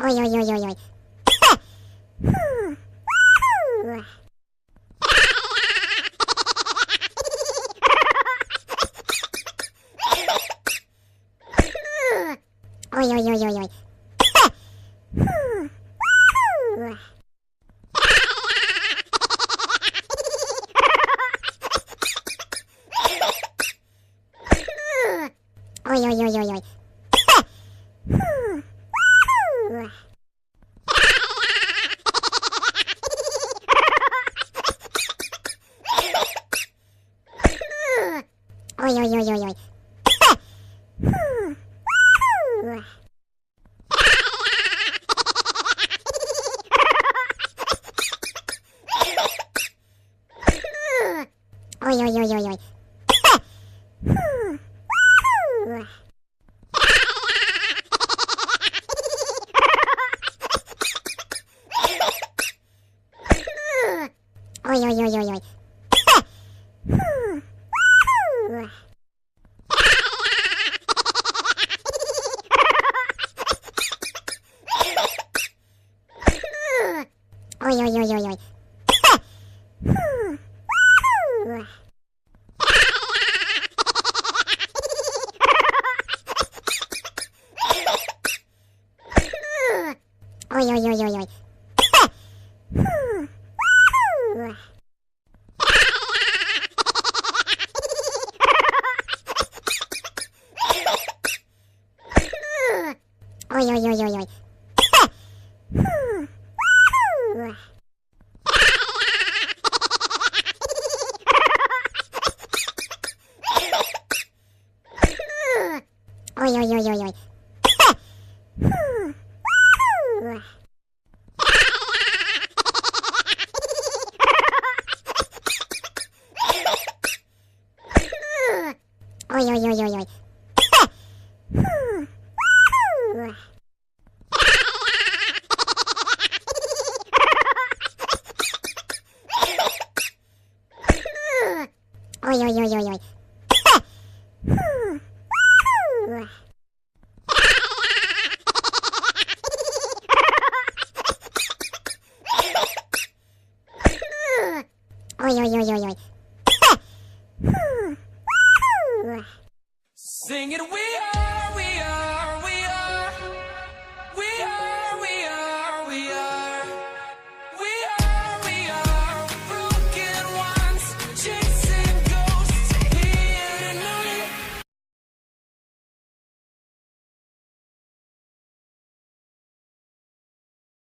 oi, oi, oi, oi, oi. Oi, oi, oi, oi, oi. Oi, oi, oi, oi, oi. Oi, oi, oi, oi, oi. Oi, oi, oi, oi, oi. Oi, oi, oi, oi, oi. Oi, oi, oi, oi, oi. Oi, oi, oi, oi, oi. Oi, oi, oi, oi, oi. Oi, oi, oi, oi, oi. Oi, oi, oi, oi, oi.